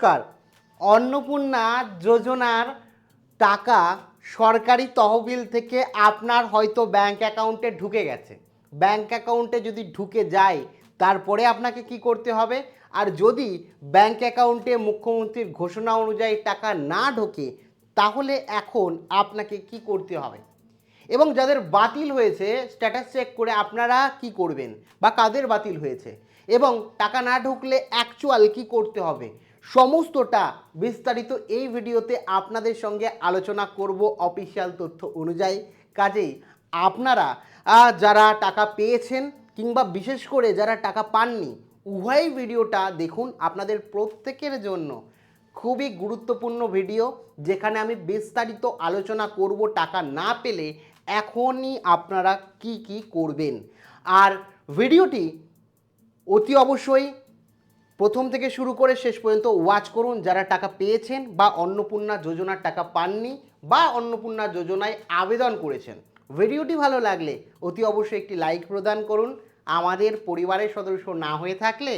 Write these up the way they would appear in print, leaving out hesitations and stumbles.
নমস্কার। অন্নপূর্ণা যোজনার টাকা সরকারি তহবিল থেকে আপনার হয়তো ব্যাংক অ্যাকাউন্টে ঢুকে গেছে। ব্যাংক অ্যাকাউন্টে যদি ঢুকে যায় তারপরে আপনাকে কি করতে হবে, আর যদি ব্যাংক অ্যাকাউন্টে মুখ্যমন্ত্রীর ঘোষণা অনুযায়ী টাকা না ঢোকে তাহলে এখন আপনাকে কি করতে হবে, এবং যাদের বাতিল হয়েছে স্ট্যাটাস চেক করে আপনারা কি করবেন বা কাদের বাতিল হয়েছে এবং টাকা না ঢুকলে অ্যাকচুয়াল কি করতে হবে, সমস্তটা বিস্তারিত এই ভিডিওতে আপনাদের সঙ্গে আলোচনা করব অফিসিয়াল তথ্য অনুযায়ী। কাজেই আপনারা যারা টাকা পেয়েছেন কিংবা বিশেষ করে যারা টাকা পাননি উভয় ভিডিওটা দেখুন। আপনাদের প্রত্যেকের জন্য খুবই গুরুত্বপূর্ণ ভিডিও, যেখানে আমি বিস্তারিত আলোচনা করব টাকা না পেলে এখনই আপনারা কি কি করবেন। আর ভিডিওটি অতি অবশ্যই প্রথম থেকে শুরু করে শেষ পর্যন্ত ওয়াচ করুন যারা টাকা পেয়েছেন বা অন্নপূর্ণা যোজনার টাকা পাননি বা অন্নপূর্ণা যোজনায় আবেদন করেছেন। ভিডিওটি ভালো লাগলে অতি অবশ্যই একটি লাইক প্রদান করুন। আমাদের পরিবারের সদস্য না হয়ে থাকলে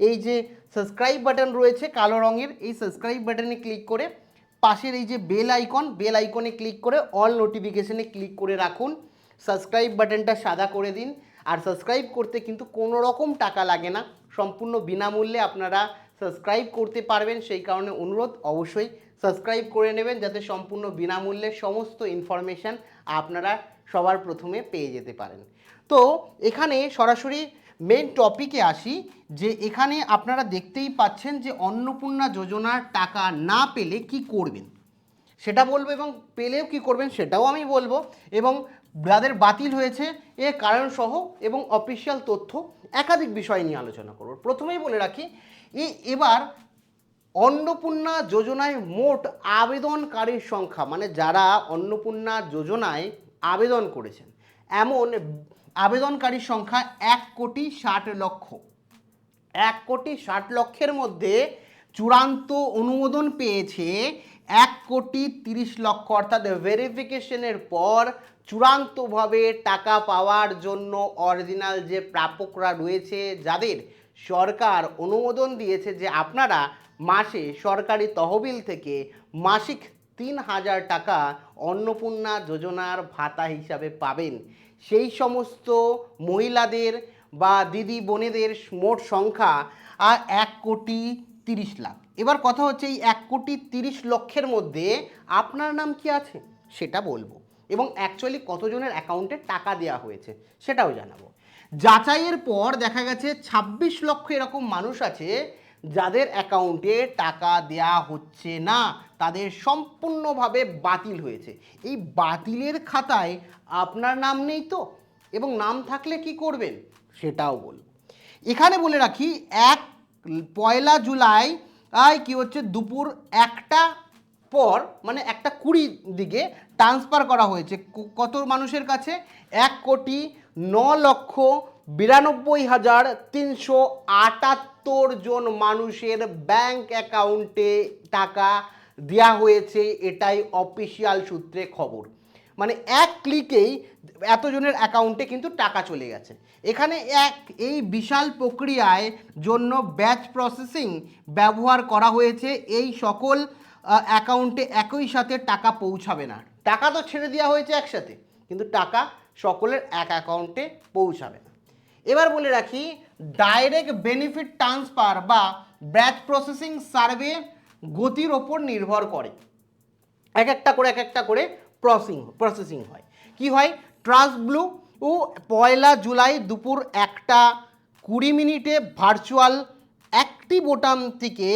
এই যে সাবস্ক্রাইব বাটন রয়েছে কালো রঙের, এই সাবস্ক্রাইব বাটনে ক্লিক করে পাশের এই যে বেল আইকনে ক্লিক করে অল নোটিফিকেশনে ক্লিক করে রাখুন। সাবস্ক্রাইব বাটনটা সাদা করে দিন। আর সাবস্ক্রাইব করতে কিন্তু কোনো রকম টাকা লাগে না, সম্পূর্ণ বিনামূল্যে আপনারা সাবস্ক্রাইব করতে পারবেন। সেই কারণে অনুরোধ অবশ্যই সাবস্ক্রাইব করে নেবেন, যাতে সম্পূর্ণ বিনামূল্যে সমস্ত ইনফরমেশান আপনারা সবার প্রথমে পেয়ে যেতে পারেন। তো এখানে সরাসরি মেন টপিকে আসি, যে এখানে আপনারা দেখতেই পাচ্ছেন যে অন্নপূর্ণা যোজনার টাকা না পেলে কি করবেন সেটা বলবো, এবং পেলেও কি করবেন সেটাও আমি বলবো, এবং যাদের বাতিল হয়েছে এর কারণ সহ এবং অফিসিয়াল তথ্য একাধিক বিষয় নিয়ে আলোচনা করব। প্রথমেই বলে রাখি এবার অন্নপূর্ণা যোজনায় মোট আবেদনকারীর সংখ্যা, মানে যারা অন্নপূর্ণা যোজনায় আবেদন করেছেন এমন আবেদনকারীর সংখ্যা 1,60,00,000। 1,60,00,000-এর মধ্যে চূড়ান্ত অনুমোদন পেয়েছে 1,30,00,000, অর্থাৎ ভেরিফিকেশনের পর চূড়ান্তভাবে টাকা পাওয়ার জন্য অরিজিনাল যে প্রাপকরা রয়েছে, যাদের সরকার অনুমোদন দিয়েছে যে আপনারা মাসে সরকারি তহবিল থেকে মাসিক 3,000 টাকা অন্নপূর্ণা যোজনার ভাতা হিসাবে পাবেন, সেই সমস্ত মহিলাদের বা দিদি বোনেদের মোট সংখ্যা 1,30,00,000। এবার কথা হচ্ছে এই 1,30,00,000-এর মধ্যে আপনার নাম কি আছে সেটা বলবো, এবং অ্যাকচুয়ালি কতজনের অ্যাকাউন্টে টাকা দেওয়া হয়েছে সেটাও জানাবো। যাচাইয়ের পর দেখা গেছে 26 লক্ষ এরকম মানুষ আছে যাদের অ্যাকাউন্টে টাকা দেয়া হচ্ছে না, তাদের সম্পূর্ণভাবে বাতিল হয়েছে। এই বাতিলের খাতায় আপনার নাম নেই তো, এবং নাম থাকলে কি করবেন সেটাও বলব। এখানে বলে রাখি 1 জুলাই কি হচ্ছে দুপুর 1টা পর, মানে 1:20 দিকে ট্রান্সফার করা হয়েছে কত মানুষের কাছে, 1,09,92,378 জন মানুষের ব্যাংক অ্যাকাউন্টে টাকা দেওয়া হয়েছে। এটাই অফিসিয়াল সূত্রে খবর, মানে এক ক্লিকেই এতজনের অ্যাকাউন্টে কিন্তু টাকা চলে গেছে। এখানে এই বিশাল প্রক্রিয়ায় জন্য ব্যাচ প্রসেসিং ব্যবহার করা হয়েছে। এই সকল অ্যাকাউন্টে একই সাথে টাকা পৌঁছাবে না। টাকা তো ছেড়ে দেওয়া হয়েছে একসাথে, কিন্তু টাকা সকলের এক অ্যাকাউন্টে পৌঁছাবে না। এবার বলে রাখি ডাইরেক্ট বেনিফিট ট্রান্সফার বা ব্যাচ প্রসেসিং সার্ভে গতির ওপর নির্ভর করে। এক একটা করে প্রসেসিং হয়। কি হয়, ট্রাস্ট ব্লু 1 জুলাই দুপুর 1:20 ভার্চুয়াল একটি বোতাম থেকে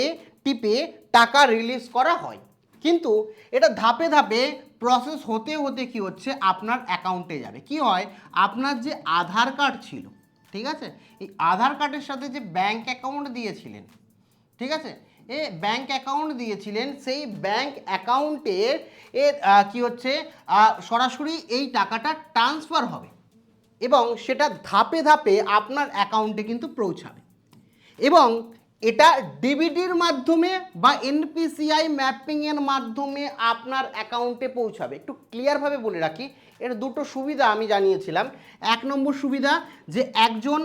টিপে টাকা রিলিজ করা হয়, কিন্তু এটা ধাপে ধাপে প্রসেস হতে হতে কি হচ্ছে আপনার অ্যাকাউন্টে যাবে। কি হয়, আপনার যে আধার কার্ড ছিল, ঠিক আছে, এই আধার কার্ডের সাথে যে ব্যাংক অ্যাকাউন্ট দিয়েছিলেন, ঠিক আছে, ব্যাংক অ্যাকাউন্ট দিয়েছিলেন, সেই ব্যাংক অ্যাকাউন্টে কি হচ্ছে সরাসরি এই টাকাটা ট্রান্সফার হবে এবং সেটা ধাপে ধাপে আপনার অ্যাকাউন্টে কিন্তু পৌঁছাবে, এবং এটা ডিবিটির মাধ্যমে বা এনপিসিআই ম্যাপিংয়ের মাধ্যমে আপনার অ্যাকাউন্টে পৌঁছাবে। একটু ক্লিয়ারভাবে বলে রাখি, এর দুটো সুবিধা আমি জানিয়েছিলাম। 1 নম্বর সুবিধা যে একজন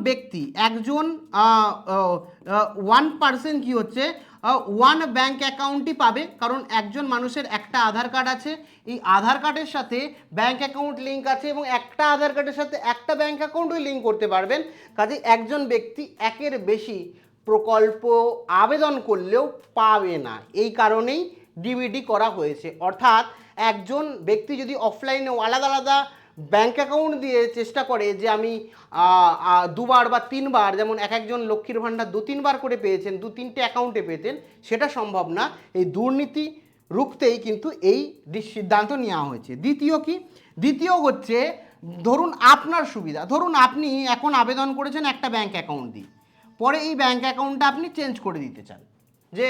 ব্যক্তি, একজন 1 পার্সন কি হচ্ছে ওয়ান ব্যাঙ্ক অ্যাকাউন্টই পাবে, কারণ একজন মানুষের একটা আধার কার্ড আছে, এই আধার কার্ডের সাথে ব্যাঙ্ক অ্যাকাউন্ট লিঙ্ক আছে এবং একটা আধার কার্ডের সাথে একটা ব্যাঙ্ক অ্যাকাউন্টই লিঙ্ক করতে পারবেন। কাজে একজন ব্যক্তি একের বেশি প্রকল্প আবেদন করলেও পাবে না, এই কারণেই ডিবিডি করা হয়েছে। অর্থাৎ একজন ব্যক্তি যদি অফলাইনে আলাদা আলাদা ব্যাঙ্ক অ্যাকাউন্ট দিয়ে চেষ্টা করে যে আমি দুবার বা তিনবার, যেমন এক একজন লক্ষ্মীর ভাণ্ডার 2-3 বার করে পেয়েছেন, 2-3টে অ্যাকাউন্টে পেতেন, সেটা সম্ভব না। এই দুর্নীতি রুখতেই কিন্তু এই সিদ্ধান্ত নেওয়া হয়েছে। দ্বিতীয় হচ্ছে, ধরুন আপনার সুবিধা, ধরুন আপনি এখন আবেদন করেছেন একটা ব্যাঙ্ক অ্যাকাউন্ট দিয়ে, পরে এই ব্যাঙ্ক অ্যাকাউন্টটা আপনি চেঞ্জ করে দিতে চান, যে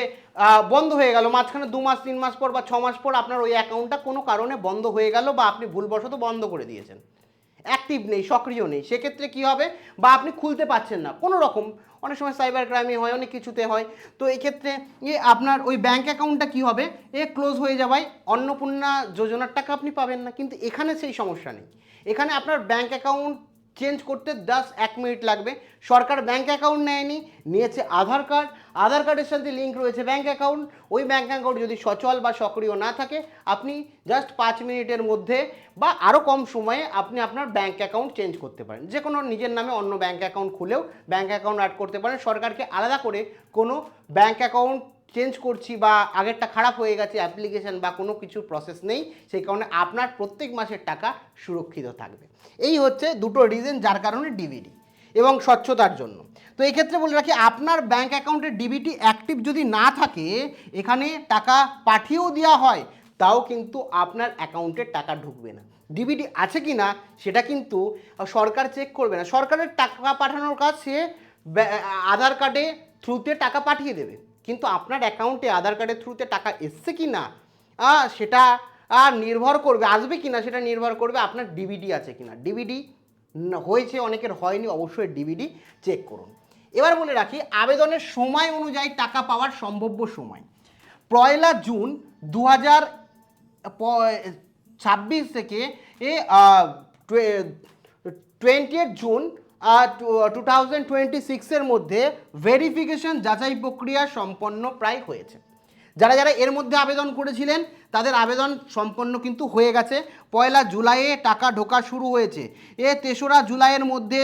বন্ধ হয়ে গেল মাঝখানে 2 মাস 3 মাস পর বা 6 মাস পর আপনার ওই অ্যাকাউন্টটা কোনো কারণে বন্ধ হয়ে গেল, বা আপনি ভুলবশত বন্ধ করে দিয়েছেন, অ্যাক্টিভ নেই, সক্রিয় নেই, সেক্ষেত্রে কি হবে, বা আপনি খুলতে পারছেন না কোনো রকম, অনেক সময় সাইবার ক্রাইমে হয়, অনেক কিছুতে হয়, তো এই ক্ষেত্রে আপনার ওই ব্যাঙ্ক অ্যাকাউন্টটা কি হবে, ক্লোজ হয়ে যাওয়ায় অন্নপূর্ণা যোজনার টাকা আপনি পাবেন না। কিন্তু এখানে সেই সমস্যা নেই, এখানে আপনার ব্যাঙ্ক অ্যাকাউন্ট চেঞ্জ করতে 1 মিনিট লাগবে। সরকার ব্যাঙ্ক অ্যাকাউন্ট নেয়নি, নিয়েছে আধার কার্ড, আধার কার্ডের সাথে লিঙ্ক রয়েছে ব্যাঙ্ক অ্যাকাউন্ট, ওই ব্যাঙ্ক অ্যাকাউন্ট যদি সচল বা সক্রিয় না থাকে, আপনি জাস্ট 5 মিনিটের মধ্যে বা আরও কম সময়ে আপনি আপনার ব্যাঙ্ক অ্যাকাউন্ট চেঞ্জ করতে পারেন, যে কোনো নিজের নামে অন্য ব্যাঙ্ক অ্যাকাউন্ট খুলেও ব্যাঙ্ক অ্যাকাউন্ট অ্যাড করতে পারেন। সরকারকে আলাদা করে কোনো ব্যাঙ্ক অ্যাকাউন্ট চেঞ্জ করছি বা আগেরটা খারাপ হয়ে গেছে অ্যাপ্লিকেশন বা কোনো কিছুর প্রসেস নেই, সেই কারণে আপনার প্রত্যেক মাসের টাকা সুরক্ষিত থাকবে। এই হচ্ছে দুটো রিজন যার কারণে ডিবিটি, এবং স্বচ্ছতার জন্য। তো এই ক্ষেত্রে বলে রাখি, আপনার ব্যাঙ্ক অ্যাকাউন্টে ডিবিটি অ্যাক্টিভ যদি না থাকে, এখানে টাকা পাঠিয়েও দেওয়া হয়, তাও কিন্তু আপনার অ্যাকাউন্টে টাকা ঢুকবে না। ডিবিটি আছে কি না সেটা কিন্তু সরকার চেক করবে না, সরকারের টাকা পাঠানোর কাজ সে আধার কার্ডে থ্রুতে টাকা পাঠিয়ে দেবে, কিন্তু আপনার অ্যাকাউন্টে আধার কার্ডের থ্রুতে টাকা এসছে কি না সেটা নির্ভর করবে, আসবে কি না সেটা নির্ভর করবে আপনার ডিবিটি আছে কি না। ডিবিটি হয়েছে, অনেকের হয়নি, অবশ্যই ডিবিটি চেক করুন। এবার বলে রাখি, আবেদনের সময় অনুযায়ী টাকা পাওয়ার সম্ভাব্য সময় 1 জুন 2026 থেকে 20 জুন 2026 মধ্যে ভেরিফিকেশন যাচাই প্রক্রিয়া সম্পন্ন প্রায় হয়েছে। যারা যারা এর মধ্যে আবেদন করেছিলেন তাদের আবেদন সম্পন্ন কিন্তু হয়ে গেছে। 1 জুলাইয়ে টাকা ঢোকা শুরু হয়েছে, 3রা জুলাইয়ের মধ্যে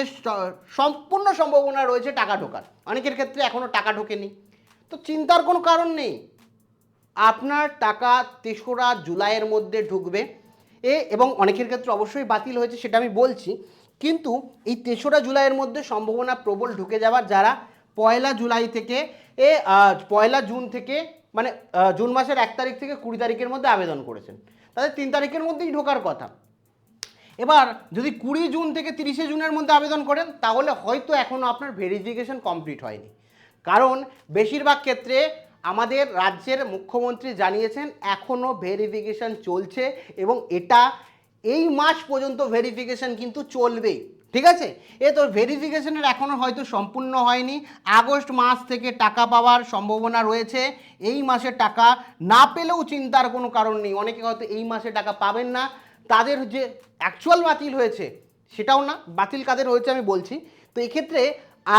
সম্পূর্ণ সম্ভাবনা রয়েছে টাকা ঢোকার। অনেকের ক্ষেত্রে এখনও টাকা ঢোকেনি, তো চিন্তার কোনো কারণ নেই, আপনার টাকা 3রা জুলাইয়ের মধ্যে ঢুকবে। এবং অনেকের ক্ষেত্রে অবশ্যই বাতিল হয়েছে, সেটা আমি বলছি, কিন্তু এই 3রা জুলাইয়ের মধ্যে সম্ভাবনা প্রবল ঢুকে যাওয়ার, যারা 1 জুলাই থেকে 1 জুন থেকে মানে জুন মাসের 1 তারিখ থেকে 20 তারিখের মধ্যে আবেদন করেছেন, তাদের 3 তারিখের মধ্যেই ঢোকার কথা। এবার যদি 20 জুন থেকে 30 জুনের মধ্যে আবেদন করেন, তাহলে হয়তো এখনও আপনার ভেরিফিকেশন কমপ্লিট হয়নি, কারণ বেশিরভাগ ক্ষেত্রে আমাদের রাজ্যের মুখ্যমন্ত্রী জানিয়েছেন এখনও ভেরিফিকেশন চলছে, এবং এটা এই মাস পর্যন্ত ভেরিফিকেশন কিন্তু চলবে, ঠিক আছে। তো ভেরিফিকেশনের এখনও হয়তো সম্পূর্ণ হয়নি, আগস্ট মাস থেকে টাকা পাওয়ার সম্ভাবনা রয়েছে। এই মাসে টাকা না পেলেও চিন্তার কোনো কারণ নেই, অনেকে হয়তো এই মাসে টাকা পাবেন না, তাদের যে অ্যাকচুয়াল বাতিল হয়েছে সেটাও না, বাতিল কাদের হয়েছে আমি বলছি। তো এক্ষেত্রে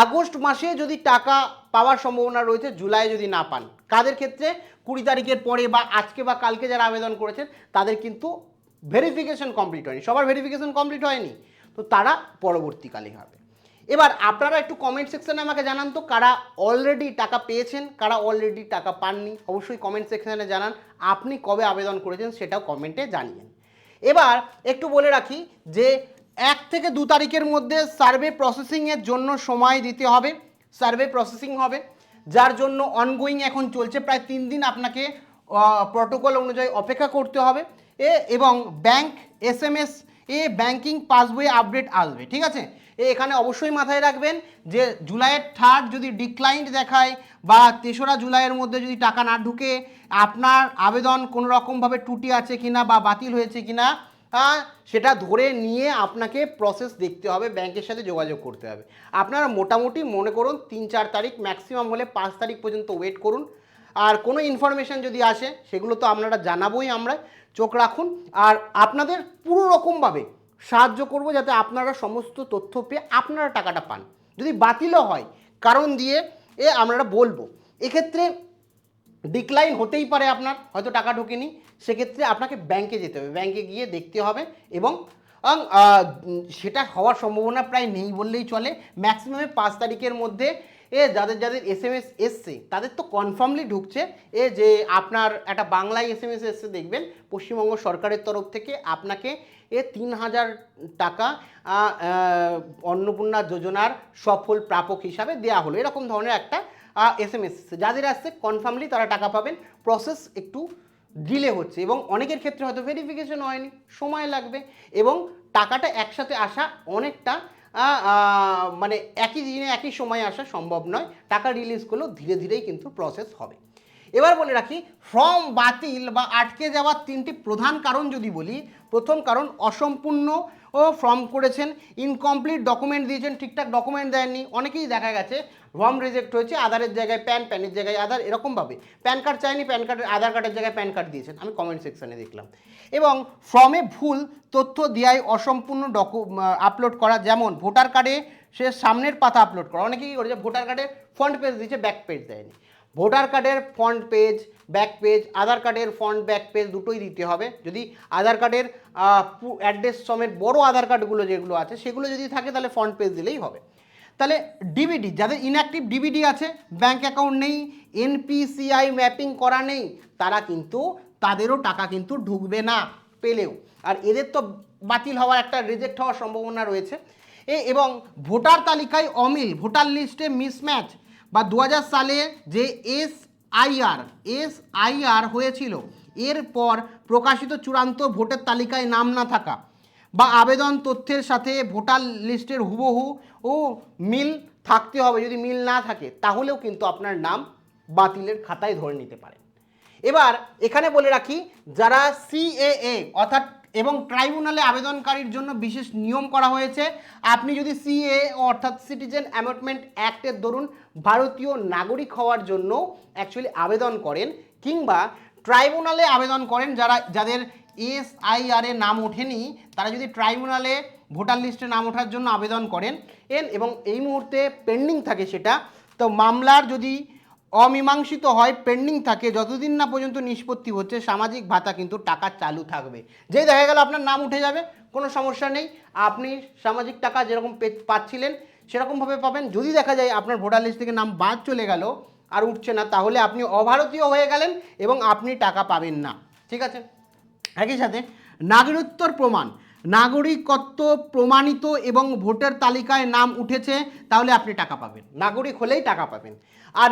আগস্ট মাসে যদি টাকা পাওয়ার সম্ভাবনা রয়েছে, জুলাই যদি না পান, কাদের ক্ষেত্রে 20 তারিখের পরে বা আজকে বা কালকে যারা আবেদন করেছেন তাদের কিন্তু ভেরিফিকেশন কমপ্লিট হয়নি, সবার ভেরিফিকেশন কমপ্লিট হয়নি, তো তারা পরবর্তীকালে হবে। এবার আপনারা একটু কমেন্ট সেকশনে আমাকে জানান তো, কারা অলরেডি টাকা পেয়েছেন, কারা অলরেডি টাকা পাননি, অবশ্যই কমেন্ট সেকশনে জানান। আপনি কবে আবেদন করেছেন সেটাও কমেন্টে জানিয়েন। এবার একটু বলে রাখি যে 1 থেকে 2 তারিখের মধ্যে সার্ভে প্রসেসিংয়ের জন্য সময় দিতে হবে, সার্ভে প্রসেসিং হবে, যার জন্য অনগোয়িং এখন চলছে, প্রায় 3 দিন আপনাকে প্রোটোকল অনুযায়ী অপেক্ষা করতে হবে। এবং ব্যাংক SMS ব্যাংকিং পাসবই আপডেট আসবে, ঠিক আছে। এখানে অবশ্যই মাথায় রাখবেন যে জুলাইয়ের 3 যদি ডিক্লাইন্ড দেখায় বা 3রা জুলাইয়ের মধ্যে যদি টাকা না ঢুকে, আপনার আবেদন কোনো রকমভাবে ত্রুটি আছে কিনা বা বাতিল হয়েছে কিনা সেটা ধরে নিয়ে আপনাকে প্রসেস দেখতে হবে, ব্যাংকের সাথে যোগাযোগ করতে হবে। আপনারা মোটামুটি মনে করুন 3-4 তারিখ, ম্যাক্সিমাম হলে 5 তারিখ পর্যন্ত ওয়েট করুন। আর কোনো ইনফরমেশান যদি আসে সেগুলো তো আপনারা জানাবোই, আমরা চোখ রাখুন, আর আপনাদের পুরো রকমভাবে সাহায্য করব যাতে আপনারা সমস্ত তথ্য পেয়ে আপনারা টাকাটা পান। যদি বাতিলও হয় কারণ দিয়ে আমরা বলবো। এক্ষেত্রে ডিক্লাইন হতেই পারে, আপনার হয়তো টাকা ঢোকেনি, সেক্ষেত্রে আপনাকে ব্যাংকে যেতে হবে, ব্যাংকে গিয়ে দেখতে হবে এবং সেটা হওয়ার সম্ভাবনা প্রায় নেই বললেই চলে। ম্যাক্সিমামে 5 তারিখের মধ্যে যাদের যাদের SMS এসছে তাদের তো কনফার্মলি ঢুকছে। যে আপনার একটা বাংলায় SMS এসছে দেখবেন পশ্চিমবঙ্গ সরকারের তরফ থেকে আপনাকে 3000 টাকা অন্নপূর্ণা যোজনার সফল প্রাপক হিসাবে দেওয়া হলো, এরকম ধরনের একটা SMS যাদের আসছে কনফার্মলি তারা টাকা পাবেন। প্রসেস একটু ডিলে হচ্ছে এবং অনেকের ক্ষেত্রে হয়তো ভেরিফিকেশন হয়নি, সময় লাগবে এবং টাকাটা একসাথে আসা অনেকটা মানে একই দিনে একই সময়ে আসা সম্ভব নয়। টাকা রিলিজ করলেও ধীরে ধীরেই কিন্তু প্রসেস হবে। এবার বলে রাখি, ফর্ম বাতিল বা আটকে যাওয়ার 3টি প্রধান কারণ যদি বলি, প্রথম কারণ অসম্পূর্ণ ফর্ম করেছেন, ইনকমপ্লিট ডকুমেন্ট দিয়েছেন, ঠিকঠাক ডকুমেন্ট দেননি। অনেকেই দেখা গেছে ফর্ম রিজেক্ট হয়েছে, আধারের জায়গায় প্যান, প্যানের জায়গায় আধার, এরকমভাবে প্যান কার্ড চাইনি, প্যান কার্ডের আধার কার্ডের জায়গায় প্যান কার্ড দিয়েছেন, আমি কমেন্ট সেকশানে দেখলাম। এবং ফর্মে ভুল তথ্য দেওয়ায় অসম্পূর্ণ আপলোড করা, যেমন ভোটার কার্ডে সে সামনের পাতা আপলোড করা, অনেকেই করেছে ভোটার কার্ডের ফ্রন্ট পেজ দিয়েছে, ব্যাক পেজ দেয়নি। ভোটার কার্ডের ফ্রন্ট পেজ ব্যাক পেজ, আধার কার্ডের ফ্রন্ট ব্যাক পেজ দুটোই দিতে হবে। যদি আধার কার্ডের অ্যাড্রেস সমেত বড় আধার কার্ডগুলো যেগুলো আছে সেগুলো যদি থাকে তাহলে ফ্রন্ট পেজ দিলেই হবে। তাহলে ডিবিডি, যাদের ইনঅ্যাক্টিভ ডিবিডি আছে, ব্যাঙ্ক অ্যাকাউন্ট নেই, NPCI ম্যাপিং করা নেই, তারা কিন্তু তাদেরও টাকা কিন্তু ঢুকবে না পেলেও, আর এদের তো বাতিল হওয়ার একটা রিজেক্ট হওয়ার সম্ভাবনা রয়েছে। এবং ভোটার তালিকায় অমিল, ভোটার লিস্টে মিসম্যাচ বা 2000 সালে যে এসআইআর হয়েছিল এরপর প্রকাশিত চূড়ান্ত ভোটার তালিকায় নাম না থাকা বা আবেদন তথ্যের সাথে ভোটার লিস্টের হুবহু মিল থাকতে হবে, যদি মিল না থাকে তাহলেও কিন্তু আপনার নাম বাতিলের খাতায় ধরে নিতে পারেন। এবার এখানে বলে রাখি, যারা CAA অর্থাৎ এবং ট্রাইব্যুনালে আবেদনকারীর জন্য বিশেষ নিয়ম করা হয়েছে। আপনি যদি CAA অর্থাৎ সিটিজেন অ্যামেন্ডমেন্ট অ্যাক্টের দরুন ভারতীয় নাগরিক হওয়ার জন্য অ্যাকচুয়ালি আবেদন করেন, কিংবা ট্রাইব্যুনালে আবেদন করেন, যাদের SIR এ নাম ওঠেনি তারা যদি ট্রাইব্যুনালে ভোটার লিস্টে নাম ওঠার জন্য আবেদন করেন এবং এই মুহূর্তে পেন্ডিং থাকে সেটা, তো মামলার যদি অমীমাংসিত হয়, পেন্ডিং থাকে, যতদিন না পর্যন্ত নিষ্পত্তি হচ্ছে, সামাজিক ভাতা কিন্তু টাকা চালু থাকবে। যেই দেখা গেল আপনার নাম উঠে যাবে, কোনো সমস্যা নেই, আপনি সামাজিক টাকা যেরকম পাচ্ছিলেন সেরকমভাবে পাবেন। যদি দেখা যায় আপনার ভোটার লিস্ট থেকে নাম বাদ চলে গেল আর উঠছে না, তাহলে আপনি অভারতীয় হয়ে গেলেন এবং আপনি টাকা পাবেন না। ঠিক আছে। একই সাথে নাগরিকত্বর প্রমাণ, নাগরিকত্ব প্রমাণিত এবং ভোটার তালিকায় নাম উঠেছে তাহলে আপনি টাকা পাবেন, নাগরিক হলেই টাকা পাবেন। আর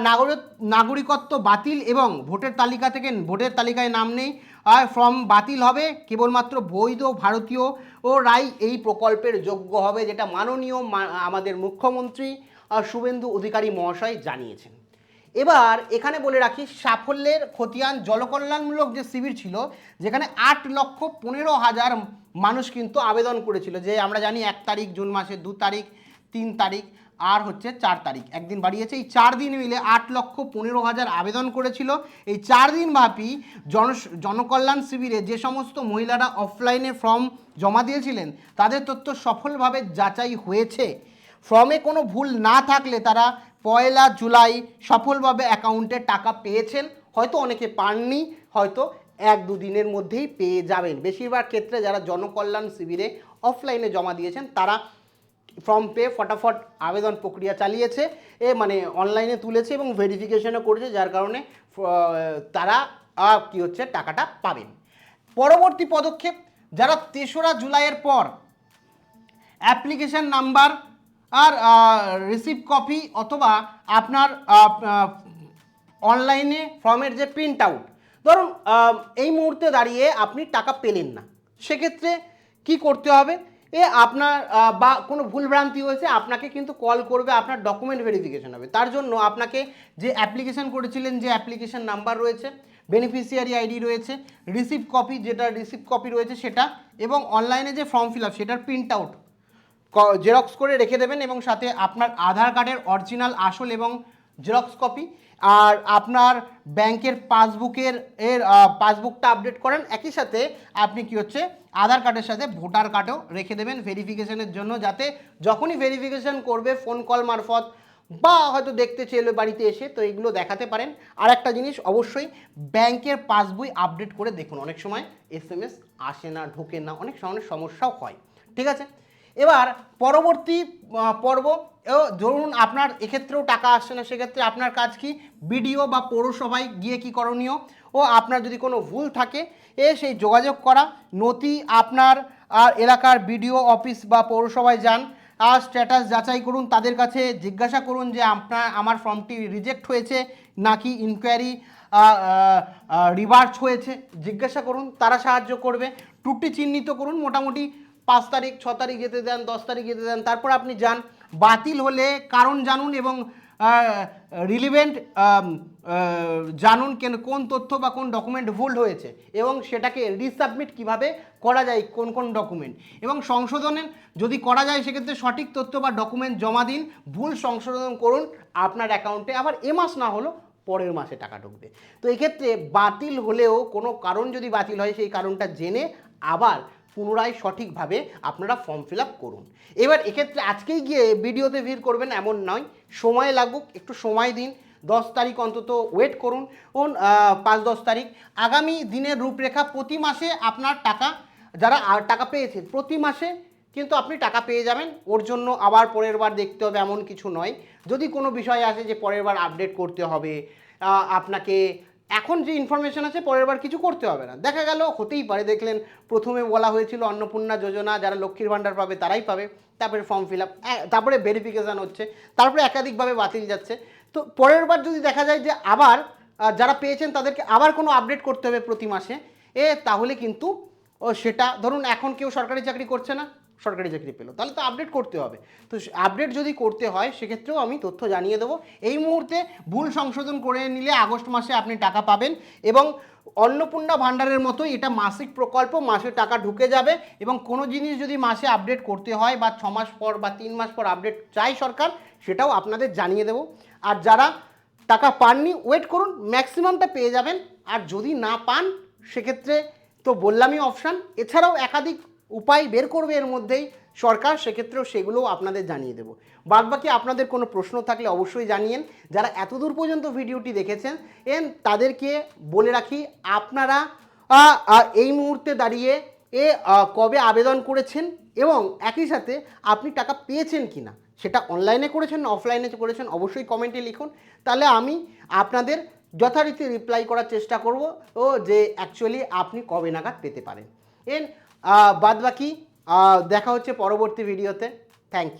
নাগরিকত্ব বাতিল এবং ভোটার তালিকা থেকে ভোটার তালিকায় নাম নেই, আর ফর্ম বাতিল হবে, কেবলমাত্র বৈধ ভারতীয় ও রাই এই প্রকল্পের যোগ্য হবে, যেটা মাননীয় আমাদের মুখ্যমন্ত্রী শুভেন্দু অধিকারী মহাশয় জানিয়েছেন। এবার এখানে বলে রাখি, সাফল্যের খতিয়ান জনকল্যাণমূলক যে শিবির ছিল, যেখানে 8,15,000 মানুষ কিন্তু আবেদন করেছিল, যে আমরা জানি 1 তারিখ জুন মাসের, 2 তারিখ, 3 তারিখ আর হচ্ছে 4 তারিখ, একদিন বাড়িয়েছে। এই 4 দিন মিলে 8,15,000 আবেদন করেছিল। এই 4 দিন ব্যাপী জনকল্যাণ শিবিরে যে সমস্ত মহিলারা অফলাইনে ফর্ম জমা দিয়েছিলেন তাদের তথ্য সফলভাবে যাচাই হয়েছে। ফর্মে কোনো ভুল না থাকলে তারা 1 জুলাই সফলভাবে অ্যাকাউন্টে টাকা পেয়েছেন, হয়তো অনেকে পাননি, হয়তো 1-2 দিনের মধ্যেই পেয়ে যাবেন। বেশিরভাগ ক্ষেত্রে যারা জনকল্যাণ শিবিরে অফলাইনে জমা দিয়েছেন তারা ফর্ম পেয়ে ফটাফট আবেদন প্রক্রিয়া চালিয়েছে, মানে অনলাইনে তুলেছে এবং ভেরিফিকেশনও করেছে, যার কারণে তারা কি হচ্ছে টাকাটা পাবেন। পরবর্তী পদক্ষেপ, যারা 3রা জুলাইয়ের পর অ্যাপ্লিকেশন নাম্বার আর রিসিপ্ট কপি অথবা আপনার অনলাইনে ফর্মের যে প্রিন্ট আউট, ধরুন এই মুহূর্তে দাঁড়িয়ে আপনি টাকা পেলেন না, সেক্ষেত্রে কি করতে হবে, আপনার বা কোনো ভুলভ্রান্তি হয়েছে, আপনাকে কিন্তু কল করবে, আপনার ডকুমেন্ট ভেরিফিকেশন হবে। তার জন্য আপনাকে যে অ্যাপ্লিকেশন করেছিলেন, যে অ্যাপ্লিকেশন নাম্বার রয়েছে, বেনিফিশিয়ারি আইডি রয়েছে, রিসিপ্ট কপি যেটা রিসিপ্ট কপি রয়েছে সেটা, এবং অনলাইনে যে ফর্ম ফিল আপ সেটার প্রিন্ট আউট জেরক্স করে রেখে দেবেন, এবং সাথে আপনার আধার কার্ডের অরিজিনাল আসল এবং জেরক্স কপি, আর আপনার ব্যাংকের পাসবুকটা আপডেট করেন। একই সাথে আপনি কি হচ্ছে আধার কার্ডের সাথে ভোটার কার্ডও রেখে দেবেন ভেরিফিকেশনের জন্য, যাতে যখনই ভেরিফিকেশন করবে ফোন কল মারফত বা হয়তো দেখতে চেলো বাড়িতে এসে, তো এগুলো দেখাতে পারেন। আর একটা জিনিস অবশ্যই ব্যাংকের পাসবই আপডেট করে দেখুন, অনেক সময় SMS আসে না, ঢোকে না, অনেক সময় সমস্যাও হয়। ঠিক আছে, এবার পরবর্তী পর্ব, ধরুন আপনার এক্ষেত্রেও টাকা আসছে না, সেক্ষেত্রে আপনার কাজ কি, বিডিও বা পৌরসভায় গিয়ে কি করণীয়, ও আপনার যদি কোনো ভুল থাকে সেই যোগাযোগ করা, নথি আপনার এলাকার বিডিও অফিস বা পৌরসভায় যান, আর স্ট্যাটাস যাচাই করুন, তাদের কাছে জিজ্ঞাসা করুন যে আমার ফর্মটি রিজেক্ট হয়েছে নাকি ইনকোয়ারি রিভার্স হয়েছে, জিজ্ঞাসা করুন, তারা সাহায্য করবে। ত্রুটি চিহ্নিত করুন, মোটামুটি 5 তারিখ 6 তারিখ যেতে দেন, 10 তারিখ যেতে দেন, তারপর আপনি যান। বাতিল হলে কারণ জানুন এবং রিলিভেন্ট জানুন কোন তথ্য বা কোন ডকুমেন্ট ভুল হয়েছে এবং সেটাকে রিসাবমিট কিভাবে করা যায়, কোন কোন ডকুমেন্ট, এবং সংশোধনের যদি করা যায় সেক্ষেত্রে সঠিক তথ্য বা ডকুমেন্ট জমা দিন, ভুল সংশোধন করুন, আপনার অ্যাকাউন্টে আবার এ মাস না হলো পরের মাসে টাকা ঢুকবে। তো এক্ষেত্রে বাতিল হলেও কোনো কারণ যদি বাতিল হয় সেই কারণটা জেনে আবার পুনরায় সঠিকভাবে আপনারা ফর্ম ফিল আপ করুন। এবার এক্ষেত্রে আজকেই গিয়ে ভিডিওতে ভিড় করবেন এমন নয়, সময় লাগুক, একটু সময় দিন, 10 তারিখ অন্তত ওয়েট করুন, 5-10 তারিখ। আগামী দিনের রূপরেখা, প্রতি মাসে আপনার টাকা, যারা টাকা পেয়েছেন প্রতি মাসে কিন্তু আপনি টাকা পেয়ে যাবেন, ওর জন্য আবার পরের বার দেখতে হবে এমন কিছু নয়। যদি কোনো বিষয় আসে যে পরের বার আপডেট করতে হবে, আপনাকে এখন যে ইনফরমেশন আছে পরের বার কিছু করতে হবে না, দেখা গেল হতেই পারে, দেখলেন প্রথমে বলা হয়েছিল অন্নপূর্ণা যোজনা যারা লক্ষ্মীর ভাণ্ডার পাবে তারাই পাবে, তারপরে ফর্ম ফিল আপ, তারপরে ভেরিফিকেশান হচ্ছে, তারপরে একাধিকভাবে বাতিল যাচ্ছে। তো পরের বার যদি দেখা যায় যে আবার যারা পেয়েছেন তাদেরকে আবার কোনো আপডেট করতে হবে প্রতি মাসে, তাহলে কিন্তু সেটা, ধরুন এখন কেউ সরকারি চাকরি করছে না, সরকারি চাকরি পেলো, তাহলে তো আপডেট করতে হবে। তো আপডেট যদি করতে হয় সেক্ষেত্রেও আমি তথ্য জানিয়ে দেবো। এই মুহূর্তে ভুল সংশোধন করে নিলে আগস্ট মাসে আপনি টাকা পাবেন, এবং অন্নপূর্ণা ভাণ্ডারের মতোই এটা মাসিক প্রকল্প, মাসে টাকা ঢুকে যাবে, এবং কোনো জিনিস যদি মাসে আপডেট করতে হয় বা 6 মাস পর বা 3 মাস পর আপডেট চাই সরকার, সেটাও আপনাদের জানিয়ে দেবো। আর যারা টাকা পাননি ওয়েট করুন, ম্যাক্সিমামটা পেয়ে যাবেন। আর যদি না পান সেক্ষেত্রে তো বললামই অপশান, এছাড়াও একাধিক উপায় বের করবে এর মধ্যেই সরকার, সেক্ষেত্রেও সেগুলোও আপনাদের জানিয়ে দেবো। বাদবাকি আপনাদের কোনো প্রশ্ন থাকলে অবশ্যই জানিয়েন। যারা এতদূর পর্যন্ত ভিডিওটি দেখেছেন তাদেরকে বলে রাখি, আপনারা এই মুহূর্তে দাঁড়িয়ে কবে আবেদন করেছেন এবং একই সাথে আপনি টাকা পেয়েছেন কি না, সেটা অনলাইনে করেছেন না অফলাইনে করেছেন অবশ্যই কমেন্টে লিখুন, তাহলে আমি আপনাদের যথারীতি রিপ্লাই করার চেষ্টা করব যে অ্যাকচুয়ালি আপনি কবে নাগাদ পেতে পারেন। বাদবাকি দেখা হচ্ছে পরবর্তী ভিডিওতে। Thank you.